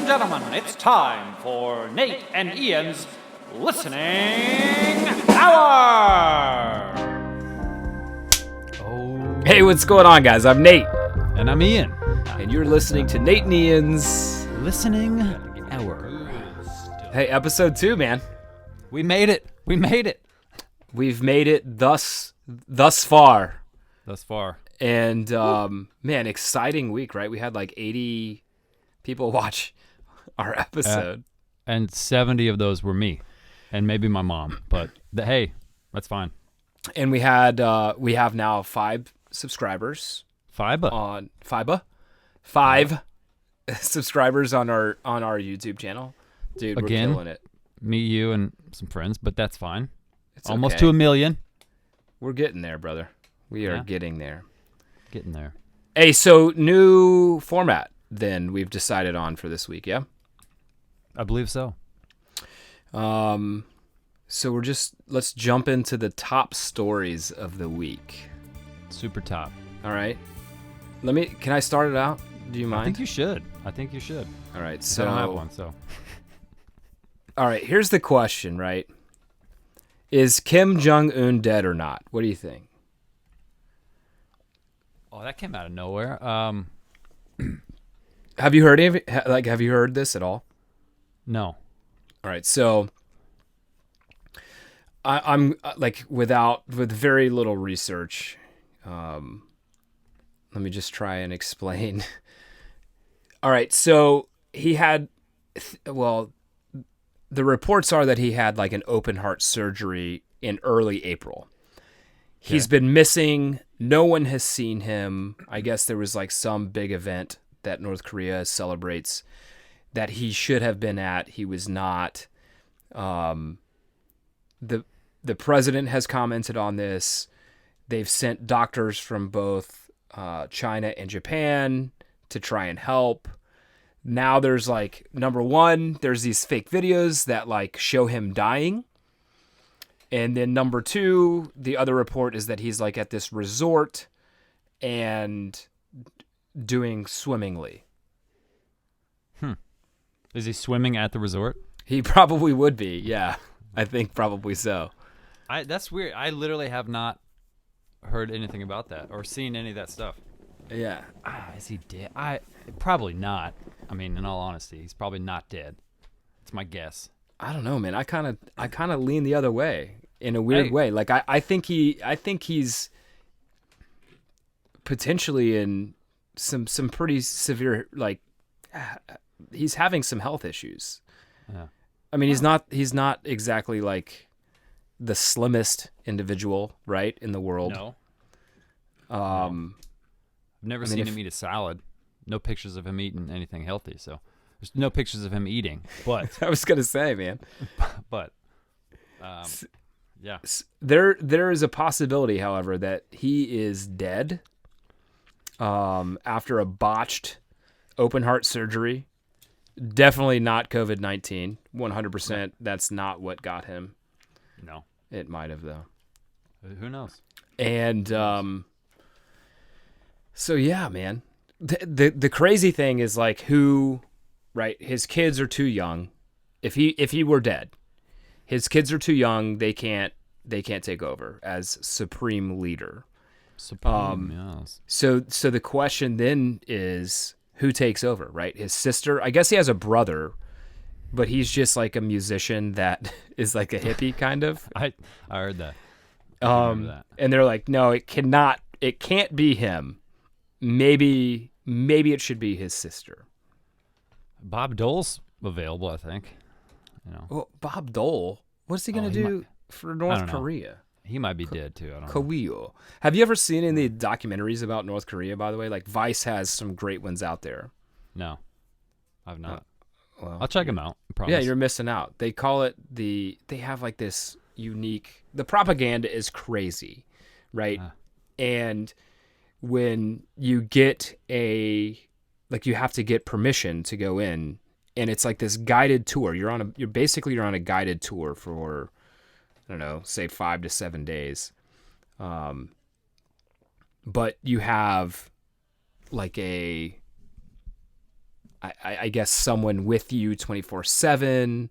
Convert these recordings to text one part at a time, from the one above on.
and gentlemen, it's time for Nate and Ian's Listening Hour! Oh. Hey, what's going on, guys? I'm Nate. And I'm Ian. And you're listening to Nate and Ian's Listening Hour. Hey, episode 2, man. We made it. We made it. We've made it thus far. Thus far. And, man, exciting week, right? We had like 80 people watch our episode. And 70 of those were me. And maybe my mom. But, hey, that's fine. And we have now 5 subscribers. Fiba. Five subscribers on our YouTube channel. Dude, Again, we're killing it. Me, you, and some friends, but that's fine. It's Almost okay. to 1 million. We're getting there, brother. We are Yeah. getting there. Getting there. Hey, so new format then we've decided on for this week, yeah? I believe so. So let's jump into the top stories of the week. Super top. All right. Can I start it out? Do you mind? I think you should. All right. 'Cause So I don't have one, so. All right, here's the question, right? Is Kim Jong-un dead or not? What do you think? Oh, that came out of nowhere. Have you heard any of it? Have you heard this at all? No. All right, so I'm like with very little research. Let me just try and explain. All right, so he had, the reports are that he had like an open heart surgery in early April. He's been missing. No one has seen him. I guess there was like some big event that North Korea celebrates that he should have been at. He was not. The president has commented on this. They've sent doctors from both China and Japan to try and help. Now there's like, number one, there's these fake videos that like show him dying. And then number two, the other report is that he's like at this resort and doing swimmingly. Is he swimming at the resort? He probably would be. Yeah, I think probably so. That's weird. I literally have not heard anything about that or seen any of that stuff. Yeah. Is he dead? Probably not. I mean, in all honesty, he's probably not dead. It's my guess. I don't know, man. I kind of lean the other way in a weird way. Like I think he's potentially in some pretty severe, like he's having some health issues. Yeah. I mean, he's not exactly like the slimmest individual, right, in the world. No. I've I've never seen him eat a salad. No pictures of him eating anything healthy. So there's no pictures of him eating. But I was gonna say, man. Yeah. There is a possibility, however, that he is dead after a botched open heart surgery. Definitely not COVID-19. 100%. That's not what got him. No. It might have, though. Who knows? And so yeah, man. The crazy thing is like right? His kids are too young. If he were dead, his kids are too young. They can't take over as supreme leader. Yes. So the question then is, who takes over, right? His sister. I guess he has a brother, but he's just like a musician that is like a hippie kind of. I heard that. I remember that. And they're like, no, it can't be him. Maybe it should be his sister. Bob Dole's available, I think. Well, Bob Dole, what's he gonna do for North Korea? He might be dead too. I don't know. Korea. Have you ever seen any documentaries about North Korea, by the way? Like Vice has some great ones out there. No, I've not. Well, I'll check him out. I promise. Yeah, you're missing out. They call it they have like this unique, the propaganda is crazy, right? And when you get you have to get permission to go in, and it's like this guided tour. You're on a guided tour for, I don't know, say 5 to 7 days. But you have like I guess someone with you 24/7.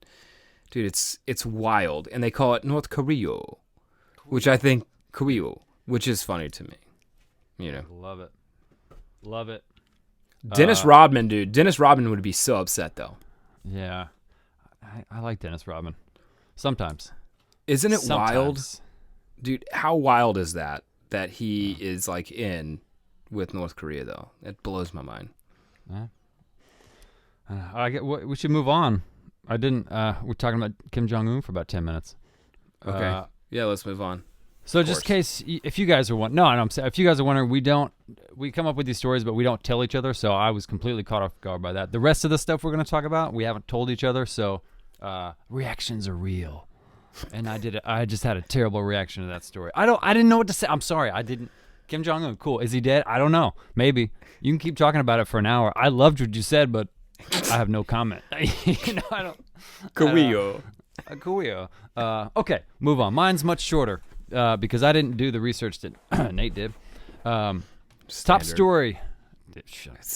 Dude, it's wild, and they call it North Korea, which I think which is funny to me. Love it. Love it. Dennis Rodman, dude. Dennis Rodman would be so upset though. Yeah, I like Dennis Rodman. Sometimes. Isn't it wild, Sometimes. dude? How wild is that he is like in with North Korea though? It blows my mind. Yeah. We should move on. We're talking about Kim Jong-un for about 10 minutes. Okay. Yeah, let's move on. So just in case, if you guys are I'm saying, if you guys are wondering, we come up with these stories, but we don't tell each other. So I was completely caught off guard by that. The rest of the stuff we're going to talk about, we haven't told each other. So reactions are real. And I just had a terrible reaction to that story. I didn't know what to say. I'm sorry. I didn't. Kim Jong-un, cool. Is he dead? I don't know. Maybe. You can keep talking about it for an hour. I loved what you said, but I have no comment. I don't. Korea. Okay, move on. Mine's much shorter because I didn't do the research that Nate did. Top story.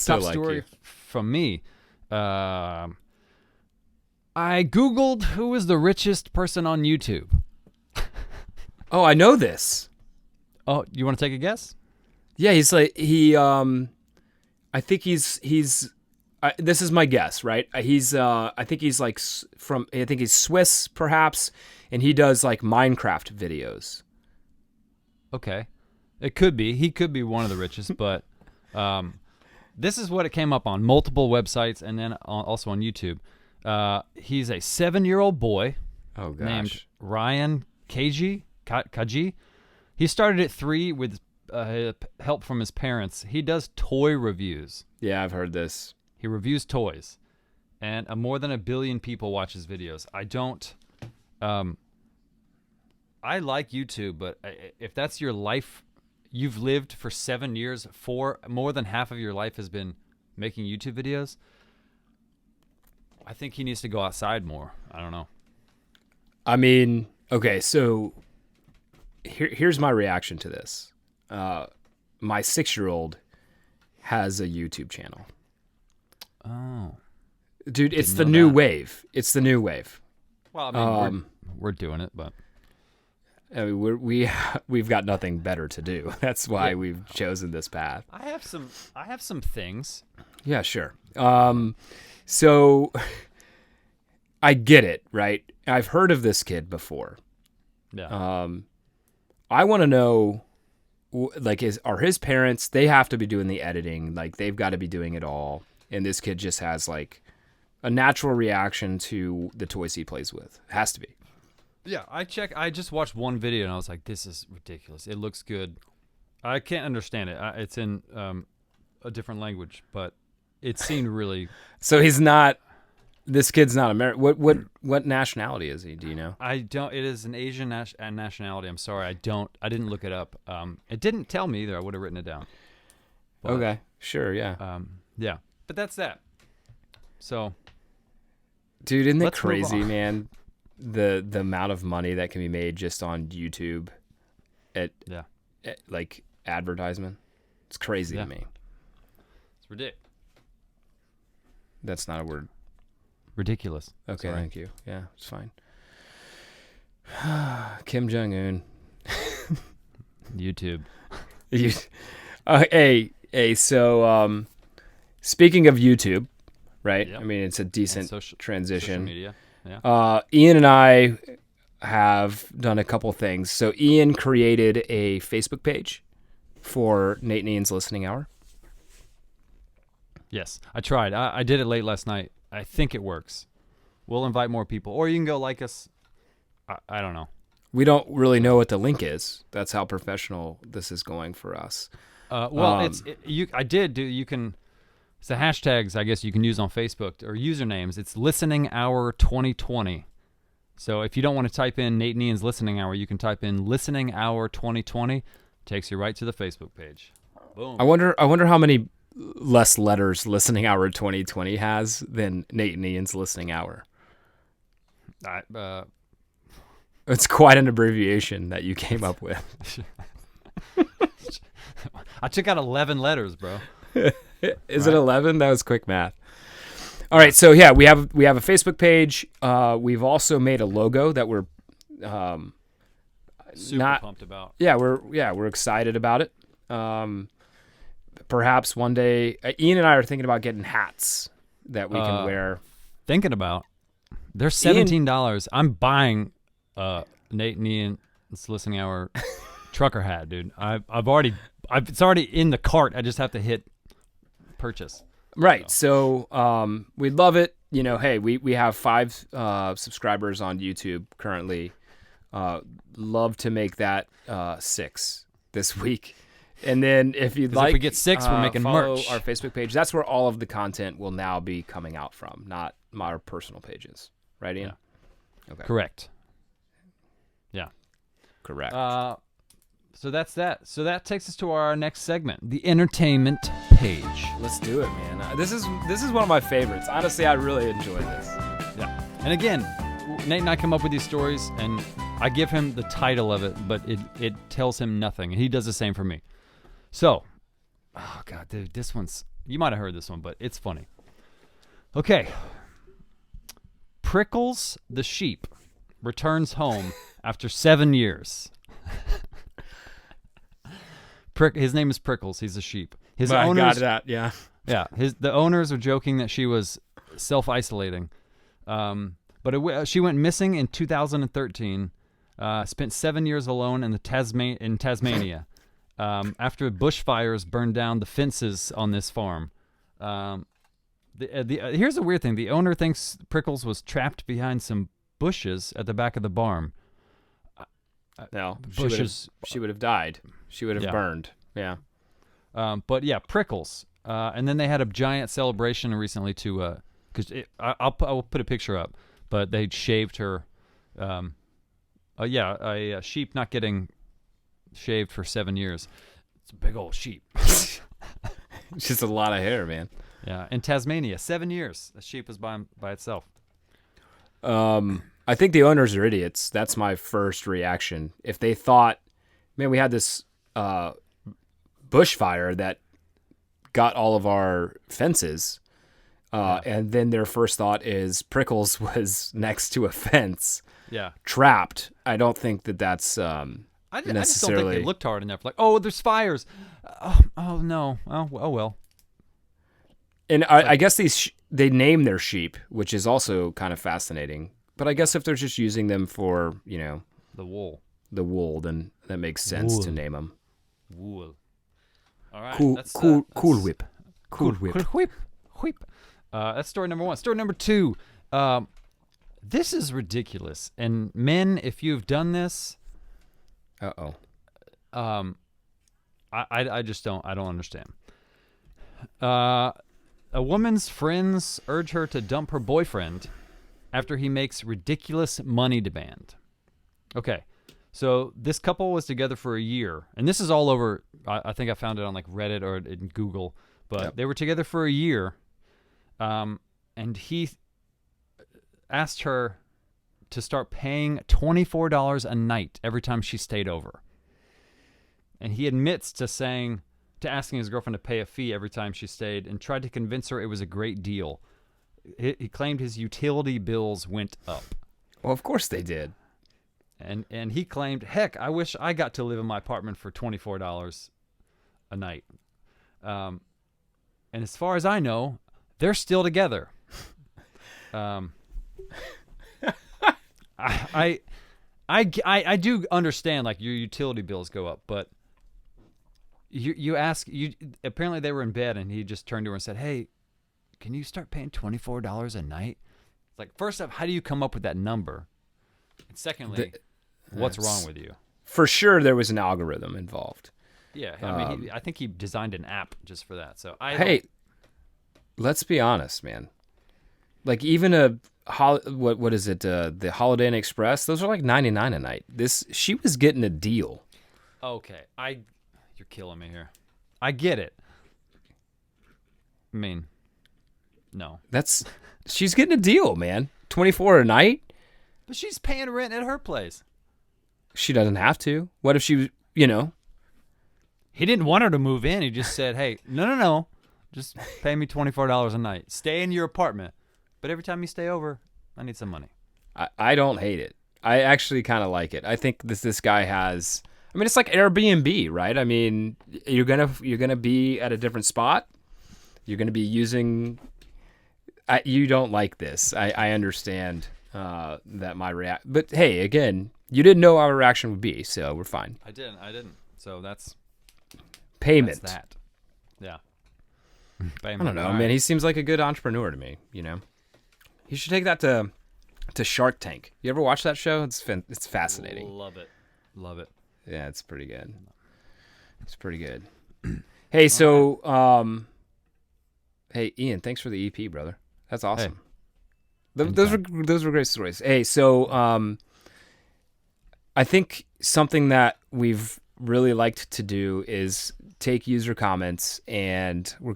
Top story from me. I Googled who is the richest person on YouTube. Oh, I know this. Oh, you want to take a guess? Yeah, he's like I think he's this is my guess, right? I think he's like I think he's Swiss perhaps, and he does like Minecraft videos. Okay. It could be. He could be one of the richest, but this is what it came up on multiple websites and then also on YouTube. He's a 7-year-old boy named Ryan Kaji. He started at 3 with help from his parents. He does toy reviews. Yeah, I've heard this. He reviews toys, and more than 1 billion people watch his videos. I like YouTube, but if that's your life, you've lived for 7 years, more than half of your life has been making YouTube videos, I think he needs to go outside more. I don't know. I mean, okay, so here's my reaction to this. My 6-year-old has a YouTube channel. Oh. Dude, it's the new wave. It's the new wave. Well, I mean, we're doing it, but I mean, we've got nothing better to do. That's why we've chosen this path. I have some things. Yeah, sure. So I get it, right? I've heard of this kid before. Yeah. I want to know, like, are his parents? They have to be doing the editing. Like, they've got to be doing it all. And this kid just has like a natural reaction to the toys he plays with. It has to be. Yeah, I just watched one video and I was like, this is ridiculous. It looks good. I can't understand it. It's in a different language, but it seemed really. So he's not. This kid's not American. What nationality is he? Do you know? I don't. It is an Asian nationality. I'm sorry. I didn't look it up. It didn't tell me either. I would have written it down. But, okay. Sure. Yeah. Yeah. But that's that. So. Dude, isn't it crazy, man? The amount of money that can be made just on YouTube at like advertisement. It's crazy to me. It's ridiculous. That's not a word. Ridiculous. Okay, thank you. Yeah, it's fine. Kim Jong-un. YouTube. So speaking of YouTube, right? Yep. I mean, it's a decent transition. Social media. Yeah. Ian and I have done a couple things. So Ian created a Facebook page for Nate and Ian's Listening Hour. Yes, I tried. I did it late last night. I think it works. We'll invite more people. Or you can go like us. I don't know. We don't really know what the link is. That's how professional this is going for us. You can. It's the hashtags, I guess, you can use on Facebook or usernames. It's Listening Hour 2020. So if you don't want to type in Nate and Ian's Listening Hour, you can type in Listening Hour 2020. Takes you right to the Facebook page. Boom. I wonder how many less letters Listening Hour 2020 has than Nate and Ian's Listening Hour. It's quite an abbreviation that you came up with. I took out 11 letters, bro. Is it 11? That was quick math. All right, so yeah, we have a Facebook page. We've also made a logo that we're Super pumped about. Yeah, we're excited about it. Perhaps one day, Ian and I are thinking about getting hats that we can wear. Thinking about. They're $17. I'm buying Nate and Ian's listening hour trucker hat, dude. It's already in the cart. I just have to hit purchase. Right. So we'd love it. You know, hey, we have 5 subscribers on YouTube currently. Love to make that 6 this week. And then if you'd like, if we get 6, we're making follow merch. Our Facebook page. That's where all of the content will now be coming out from, not our personal pages. Right, Ian? Yeah. Okay. Correct. Yeah. Correct. So that's that. So that takes us to our next segment, the entertainment page. Let's do it, man. This is one of my favorites. Honestly, I really enjoy this. Yeah. And again, Nate and I come up with these stories, and I give him the title of it, but it tells him nothing, and he does the same for me. So, oh God, dude, this one's, you might have heard this one, but it's funny. Okay. Prickles the sheep returns home after 7 years. His name is Prickles. He's a sheep. His owners, got that, yeah. Yeah, the owners are joking that she was self-isolating. But she went missing in 2013. Spent 7 years alone in Tasmania. After bushfires burned down the fences on this farm. Here's the weird thing. The owner thinks Prickles was trapped behind some bushes at the back of the barn. No, bushes. She would have died. She would have burned. Yeah. But yeah, Prickles. And then they had a giant celebration recently to, because I'll put a picture up, but they shaved her. A sheep not getting shaved for 7 years. It's a big old sheep. It's just a lot of hair, man. Yeah, in Tasmania, 7 years. The sheep was by itself. I think the owners are idiots. That's my first reaction. If they thought, man, we had this bushfire that got all of our fences, and then their first thought is Prickles was next to a fence, trapped. I don't think that's I just don't think they looked hard enough. Like, oh, there's fires. Oh no. Oh well. And I guess they name their sheep, which is also kind of fascinating. But I guess if they're just using them for, the wool, then that makes sense to name them. Wool. All right. Cool whip. That's story number 1. Story number 2. This is ridiculous. And men, if you've done this, I just don't understand. A woman's friends urge her to dump her boyfriend after he makes ridiculous money demand. Okay, so this couple was together for a year, and this is all over. I think I found it on like Reddit or in Google, but they were together for a year, and he asked her to start paying $24 a night every time she stayed over. And he admits to asking his girlfriend to pay a fee every time she stayed and tried to convince her it was a great deal. He claimed his utility bills went up. Well, of course they did. And he claimed, heck, I wish I got to live in my apartment for $24 a night. And as far as I know, they're still together. I do understand, like, your utility bills go up, but apparently they were in bed and he just turned to her and said, hey, can you start paying $24 a night? It's like, first off, how do you come up with that number? And secondly, what's wrong with you? For sure there was an algorithm involved. Yeah, I think he designed an app just for that. So let's be honest, man. Like, even what is it? The Holiday Inn Express. Those are like $99 a night. She was getting a deal. Okay, you're killing me here. I get it. I mean, no. She's getting a deal, man. $24 a night. But she's paying rent at her place. She doesn't have to. What if she, He didn't want her to move in. He just said, hey, no. Just pay me $24 a night. Stay in your apartment. but every time you stay over, I need some money. I don't hate it. I actually kind of like it. I think this guy has. I mean, it's like Airbnb, right? I mean, you're gonna be at a different spot. You're gonna be using. You don't like this. I understand that my react. But hey, again, you didn't know our reaction would be, so we're fine. I didn't. So that's Payment. That's that. Yeah. I don't know, man. He seems like a good entrepreneur to me. You know, he should take that to Shark Tank. You ever watch that show? It's fascinating. Love it. Yeah, it's pretty good. It's pretty good. Hey, so hey Ian, thanks for the EP, brother. That's awesome. Hey. Those were great stories. Hey, so I think something that we've really liked to do is take user comments, and we're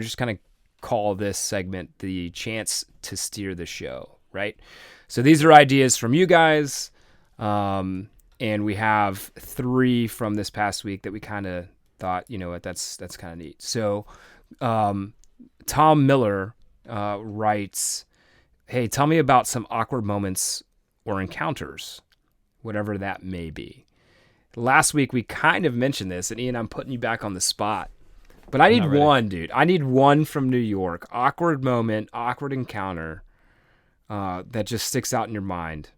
just kind of call this segment the chance to steer the show, right? So these are ideas from you guys, and we have 3 from this past week that we kind of thought, you know what, that's kind of neat. So Tom Miller writes, hey, tell me about some awkward moments or encounters, whatever that may be. Last week we kind of mentioned this, and Ian, I'm putting you back on the spot. But I need one, dude. I need one from New York. Awkward moment, awkward encounter that just sticks out in your mind.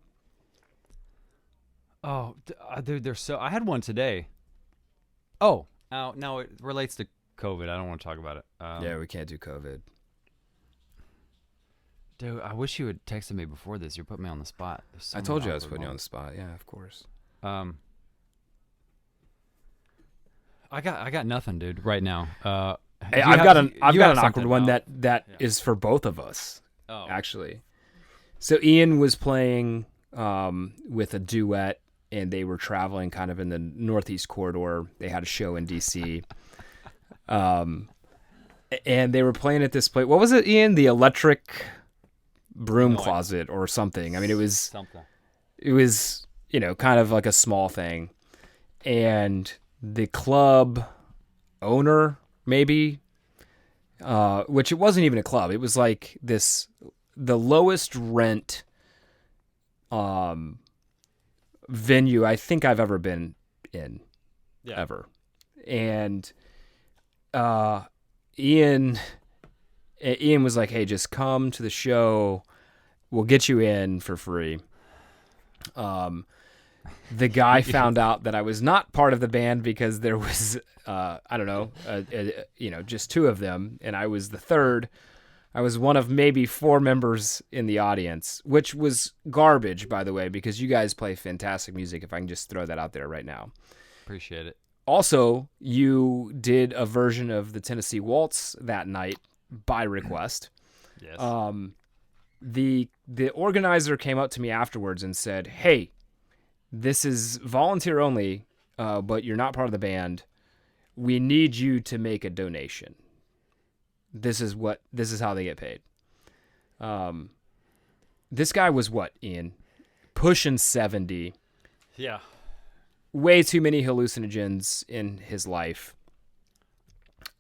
Oh, dude, they're so. I had one today. Oh, now it relates to COVID. I don't want to talk about it. Yeah, we can't do COVID. Dude, I wish you had texted me before this. You're putting me on the spot. I told you I was putting you on the spot. Yeah, of course. I got nothing, dude. Right now. Hey, I've got an awkward one that is for both of us. Oh. Actually. So Ian was playing with a duet, and they were traveling kind of in the Northeast corridor. They had a show in DC. And they were playing at this place. What was it, Ian? The Electric Broom Closet or something. I mean, it was something. It was, you know, kind of like a small thing. And the club owner, maybe, which it wasn't even a club. It was like the lowest rent venue I think I've ever been in, ever. And Ian was like, hey, just come to the show. We'll get you in for free. The guy found out that I was not part of the band because there was, I don't know, just 2 of them, and I was the third. I was one of maybe 4 members in the audience, which was garbage, by the way, because you guys play fantastic music, if I can just throw that out there right now. Appreciate it. Also, you did a version of the Tennessee Waltz that night by request. Yes. The organizer came up to me afterwards and said, hey, this is volunteer only, but you're not part of the band. We need you to make a donation. This is how they get paid. This guy was what, Ian? Pushing 70. Yeah. Way too many hallucinogens in his life.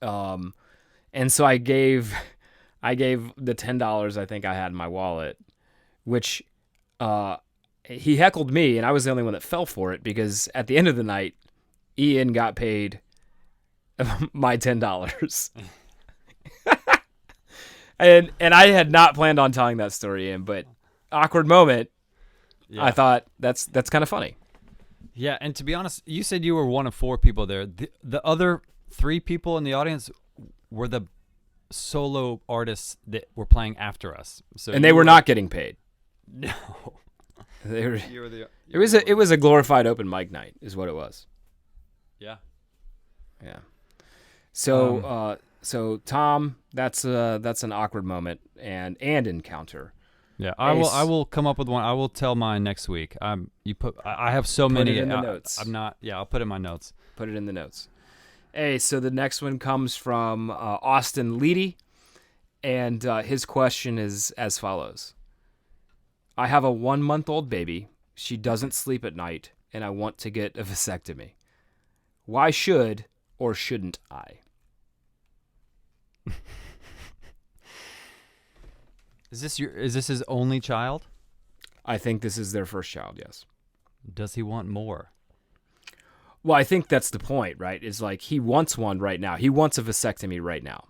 And so I gave the $10 I think I had in my wallet, which he heckled me, and I was the only one that fell for it because at the end of the night, Ian got paid my $10. and I had not planned on telling that story, Ian, but awkward moment. Yeah. I thought that's kind of funny. Yeah, and to be honest, you said you were one of 4 people there. The other 3 people in the audience were the solo artists that were playing after us. So and they were not getting paid. No. They were, it was a glorified open mic night, is what it was. Yeah. Yeah. So so Tom, that's an awkward moment and encounter. Yeah, I will come up with one. I will tell mine next week. I have so many. Put it in the notes. I'm not. Yeah, I'll put it in my notes. Put it in the notes. Hey, so the next one comes from Austin Leedy, and his question is as follows. I have a 1-month-old baby. She doesn't sleep at night, and I want to get a vasectomy. Why should or shouldn't I? Is this his only child? I think this is their first child, yes. Does he want more? Well, I think that's the point, right? Is like he wants one right now. He wants a vasectomy right now.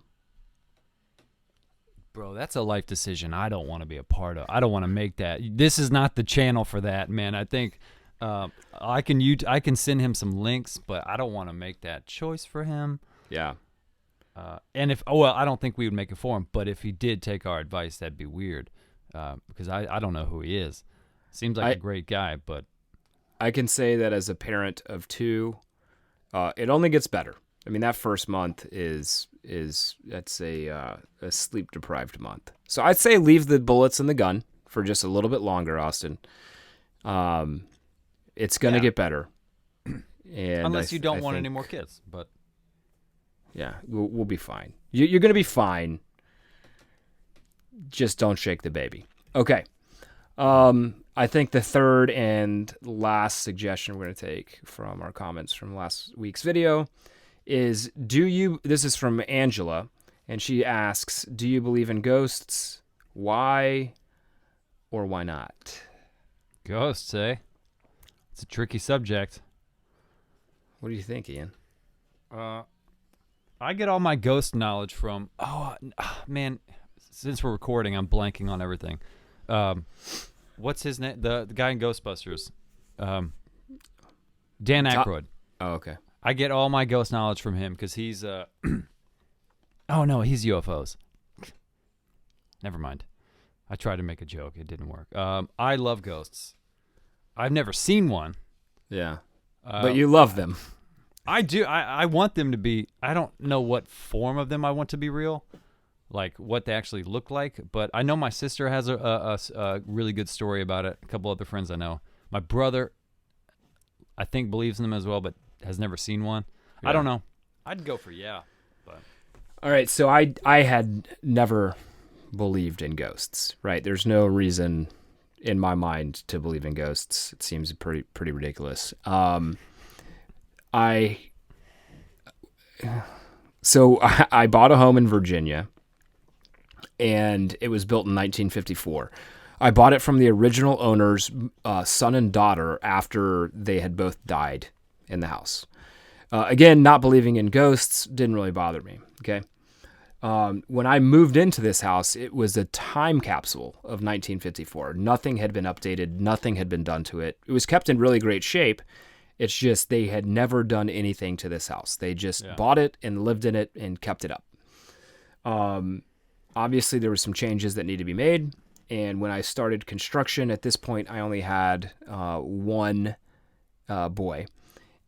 Bro, that's a life decision I don't want to be a part of. I don't want to make that. This is not the channel for that, man. I think I can send him some links, but I don't want to make that choice for him. Yeah. And I don't think we would make it for him, but if he did take our advice, that'd be weird because I don't know who he is. Seems like a great guy, but I can say that as a parent of 2, it only gets better. I mean, that first month is that's a sleep deprived month. So I'd say leave the bullets in the gun for just a little bit longer, Austin. It's gonna get better, and unless you don't want any more kids, but yeah, we'll be fine. You're gonna be fine. Just don't shake the baby. Okay. I think the third and last suggestion we're going to take from our comments from last week's video is, this is from Angela, and she asks, do you believe in ghosts? Why or why not? Ghosts, eh? It's a tricky subject. What do you think, Ian? I get all my ghost knowledge from, man, since we're recording, I'm blanking on everything. What's his name? The guy in Ghostbusters. Dan Aykroyd. Oh, okay. I get all my ghost knowledge from him because he's oh no, he's UFOs. Never mind. I tried to make a joke. It didn't work. I love ghosts. I've never seen one. Yeah. But you love them. I do. I want them to be, I don't know what form of them I want to be real. Like what they actually look like, but I know my sister has a really good story about it. A couple other friends I know. My brother, I think, believes in them as well, but has never seen one. Yeah. I don't know. I'd go for but all right. So I had never believed in ghosts. Right? There's no reason in my mind to believe in ghosts. It seems pretty ridiculous. I bought a home in Virginia. And it was built in 1954. I bought it from the original owner's son and daughter after they had both died in the house. Again, not believing in ghosts didn't really bother me, okay? When I moved into this house, it was a time capsule of 1954. Nothing had been updated. Nothing had been done to it. It was kept in really great shape. It's just they had never done anything to this house. They just bought it and lived in it and kept it up. Obviously, there were some changes that needed to be made, and when I started construction, at this point, I only had one boy,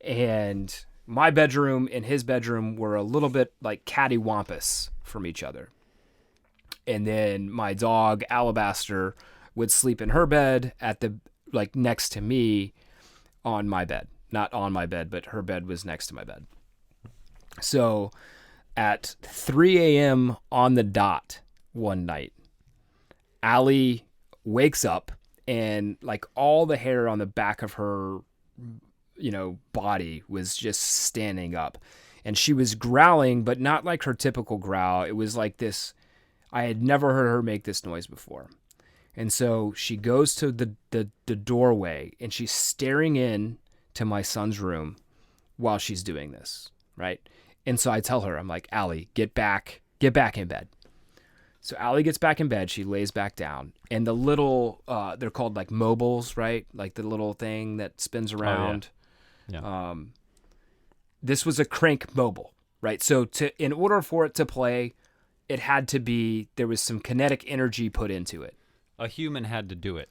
and my bedroom and his bedroom were a little bit like cattywampus from each other. And then my dog, Alabaster, would sleep in her bed next to me on my bed. Not on my bed, but her bed was next to my bed. So at 3 a.m. on the dot one night, Allie wakes up and like all the hair on the back of her, body was just standing up. And she was growling, but not like her typical growl. It was like this. I had never heard her make this noise before. And so she goes to the doorway and she's staring in to my son's room while she's doing this, right? And so I tell her, I'm like, Allie, get back in bed. So Allie gets back in bed. She lays back down. And the little, they're called like mobiles, right? Like the little thing that spins around. Oh, yeah. This was a crank mobile, right? So in order for it to play, it had to be, there was some kinetic energy put into it. A human had to do it.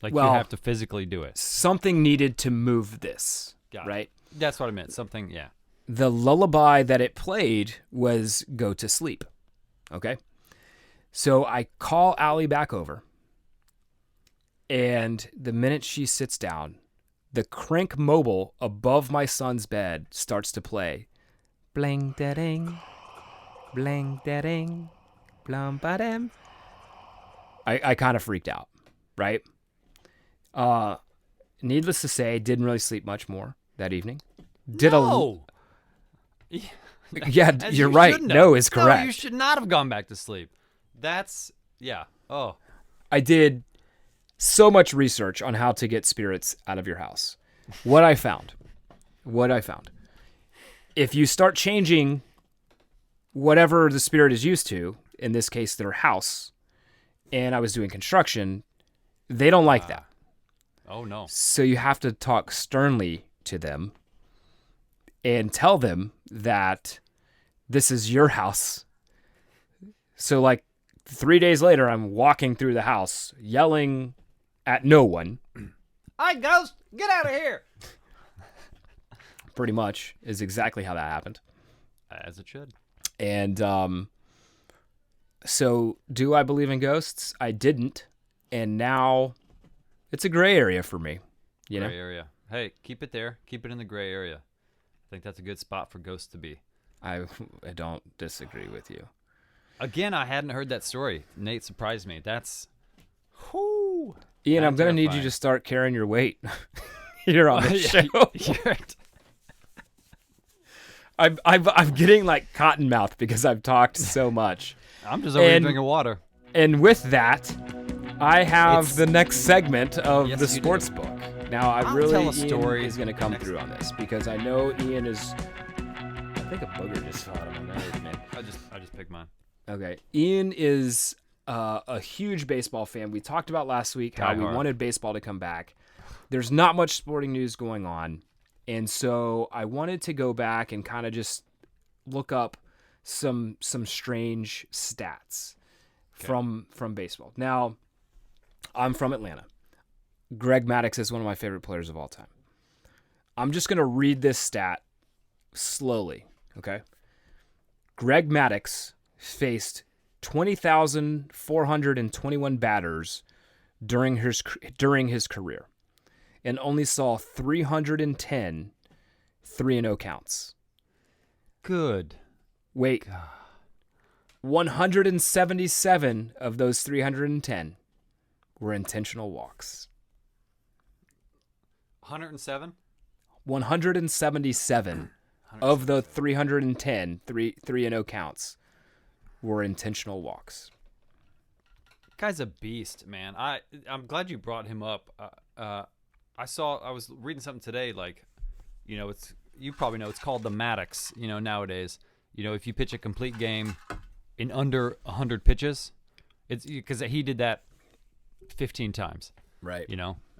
Like you have to physically do it. Something needed to move this, right? That's what I meant. Something, yeah. The lullaby that it played was Go to Sleep, okay? So I call Allie back over, and the minute she sits down, the crank mobile above my son's bed starts to play. Bling da ding, bling da ding, blum ba dam. I kind of freaked out, right? Needless to say, didn't really sleep much more that evening. Yeah, you're right. No is correct. No, you should not have gone back to sleep. That's Yeah. Oh. I did so much research on how to get spirits out of your house. What I found, if you start changing whatever the spirit is used to, in this case, their house, and I was doing construction, they don't like that. Oh, no. So you have to talk sternly to them and tell them that this is your house. So like 3 days later, I'm walking through the house yelling at no one. Hi, ghost. Get out of here. Pretty much is exactly how that happened. As it should. And so do I believe in ghosts? I didn't. And now it's a gray area for me. You know? Gray area. Hey, keep it there. Keep it in the gray area. I think that's a good spot for ghosts to be. I don't disagree with you. Again, I hadn't heard that story. Nate surprised me. That's... Whoo! Ian, I'm going to need you to start carrying your weight here on the show. I'm getting like cotton mouth because I've talked so much. I'm just over here drinking water. And with that, I have the next segment of the sports book. Now, Ian is going to come through on this because I know Ian is... I think a booger just fell out of my nose, man. I just picked mine. Okay. Ian is a huge baseball fan. We talked about last week how we wanted baseball to come back. There's not much sporting news going on. And so I wanted to go back and kind of just look up some strange stats from baseball. Now, I'm from Atlanta. Greg Maddux is one of my favorite players of all time. I'm just going to read this stat slowly, okay? Greg Maddux faced 20,421 batters during his career and only saw 310 3-0 counts. Good. Wait. God. 177 of those 310 were intentional walks. 107? 177 of the 310 3-0 counts were intentional walks. Guy's a beast, man. I'm glad you brought him up. I was reading something today, like, you probably know, it's called the Maddux, nowadays. If you pitch a complete game in under 100 pitches, it's because he did that 15 times. Right.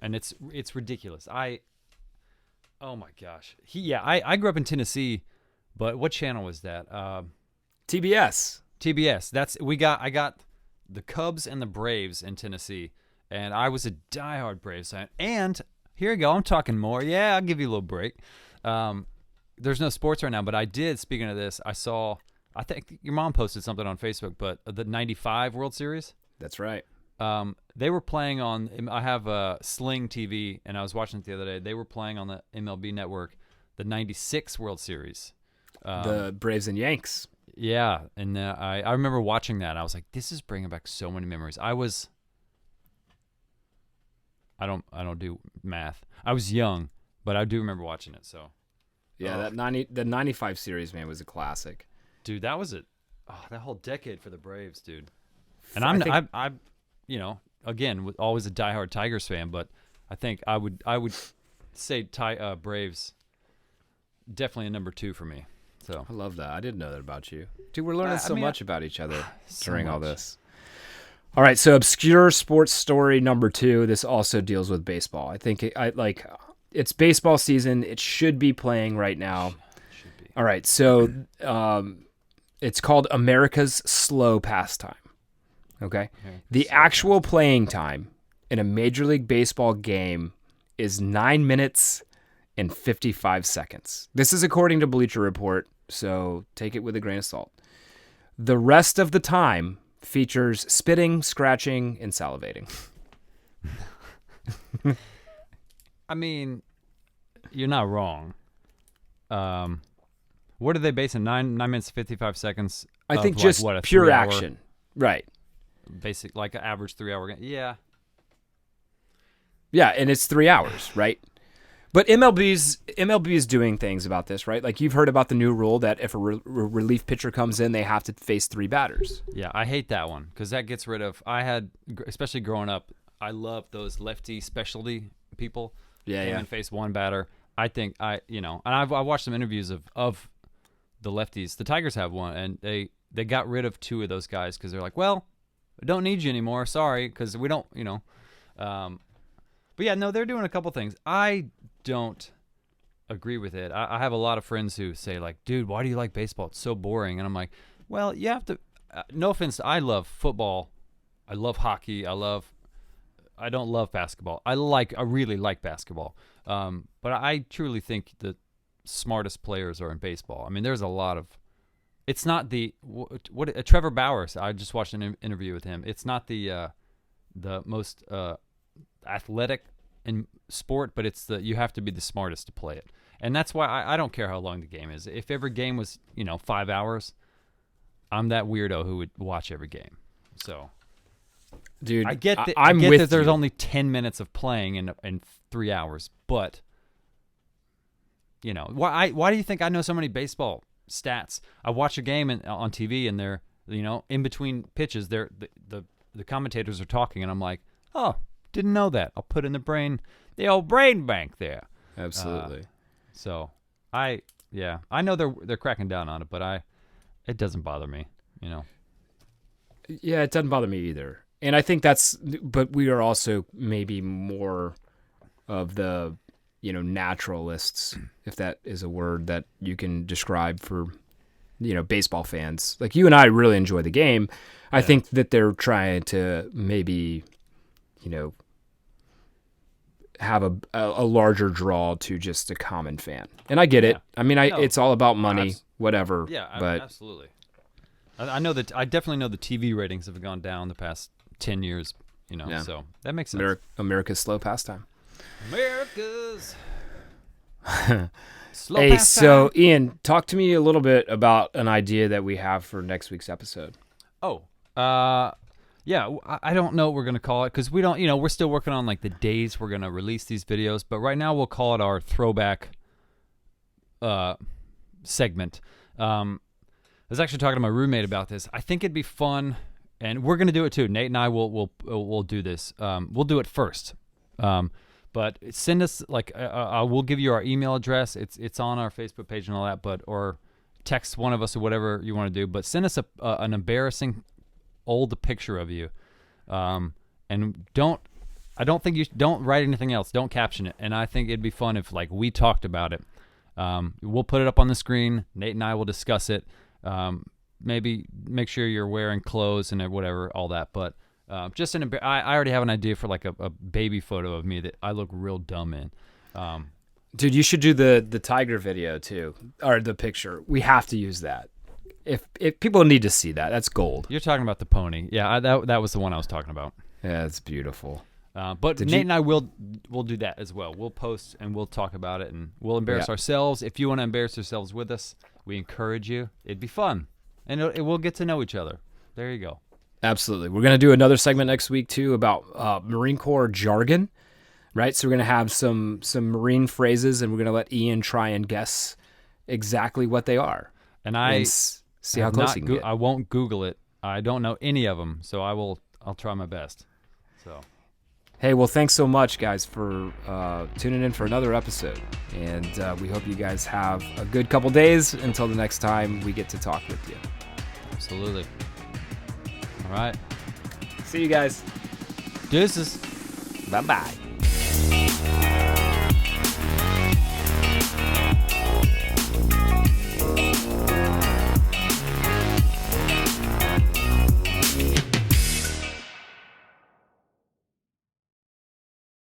And it's ridiculous. Oh my gosh. I grew up in Tennessee, but what channel was that? TBS. I got the Cubs and the Braves in Tennessee, and I was a diehard Braves fan. And here you go, I'm talking more. Yeah, I'll give you a little break. There's no sports right now, but I did, speaking of this, I think your mom posted something on Facebook, but the 95 World Series? That's right. They were playing on, I have a Sling TV, and I was watching it the other day. They were playing on the MLB network, the 96 World Series. The Braves and Yanks. Yeah, and I remember watching that. I was like, this is bringing back so many memories. I don't do math. I was young, but I do remember watching it. So, yeah, the 95 series, man, was a classic. Dude, that was that whole decade for the Braves, dude. And I'm again, always a diehard Tigers fan, but I think I would say Braves definitely a number 2 for me. So I love that. I didn't know that about you. Dude, we're learning so much about each other during all this. All right, so obscure sports story number 2. This also deals with baseball. I think it's baseball season. It should be playing right now. Should be. All right, so it's called America's Slow Pastime. Okay? The actual playing time in a Major League Baseball game is 9 minutes and 55 seconds. This is according to Bleacher Report, so take it with a grain of salt. The rest of the time features spitting, scratching, and salivating. I mean, you're not wrong. What are they basing 9 minutes 55 seconds? I think just pure action. Right. Basic, like an average 3-hour game. Yeah. Yeah, and it's 3 hours, right? But MLB is doing things about this, right? Like you've heard about the new rule that if a relief pitcher comes in, they have to face 3 batters. Yeah, I hate that one because that gets rid of. Especially growing up, I love those lefty specialty people. Yeah, came and face 1 batter. I think and I watched some interviews of the lefties. The Tigers have one, and they got rid of 2 of those guys because they're like, well, we don't need you anymore. Sorry, because we don't, But yeah, no, they're doing a couple things. I don't agree with it. I have a lot of friends who say like, dude, why do you like baseball? It's so boring. And I'm like, well, you have to, no offense, I love football. I love hockey. I don't love basketball. I really like basketball. But I truly think the smartest players are in baseball. I mean, there's a lot of, it's not Trevor Bauer, I just watched an interview with him. It's not the most athletic in sport, but you have to be the smartest to play it. And that's why I don't care how long the game is. If every game was 5 hours, I'm that weirdo who would watch every game. So, dude, I get that. There's only 10 minutes of playing in 3 hours, but why do you think I know so many baseball stats? I watch a game on TV, and they're in between pitches, the commentators are talking, and I'm like, oh, didn't know that. I'll put in the old brain bank there. Absolutely. So I know they're cracking down on it, but it doesn't bother me, Yeah, it doesn't bother me either. And I think but we are also maybe more of the, naturalists, if that is a word that you can describe for, baseball fans. Like you and I really enjoy the game. I think that they're trying to maybe, have a larger draw to just a common fan. And I get it. I mean, it's all about money, whatever. Yeah, but absolutely. I know that I definitely know the TV ratings have gone down the past 10 years, so that makes sense. America's slow pastime. America's slow Hey, pastime. so Ian, talk to me a little bit about an idea that we have for next week's episode. Oh, yeah, I don't know what we're going to call it because we don't, we're still working on like the days we're going to release these videos, but right now we'll call it our throwback segment. I was actually talking to my roommate about this. I think it'd be fun, and we're going to do it too. Nate and I will do this. We'll do it first. But send us we'll give you our email address. It's on our Facebook page and all that, or text one of us or whatever you want to do. But send us an embarrassing old picture of you, and don't write anything else. Don't caption it. And I think it'd be fun if we talked about it. We'll put it up on the screen. Nate and I will discuss it. Maybe make sure you're wearing clothes and whatever, all that. But just I already have an idea for a baby photo of me that I look real dumb in. Dude, you should do the tiger video too, or the picture. We have to use that. If people need to see that, that's gold. You're talking about the pony. Yeah, that was the one I was talking about. Yeah, it's beautiful. But Nate and I will do that as well. We'll post and we'll talk about it, and we'll embarrass ourselves. If you want to embarrass yourselves with us, we encourage you. It'd be fun, and we'll get to know each other. There you go. Absolutely. We're going to do another segment next week too about Marine Corps jargon, right? So we're going to have some Marine phrases, and we're going to let Ian try and guess exactly what they are. And see how close he can get. I won't Google it. I don't know any of them, so I'll try my best. So, hey, well, thanks so much, guys, for tuning in for another episode, and we hope you guys have a good couple days until the next time we get to talk with you. Absolutely. All right. See you guys. Deuces. Bye-bye.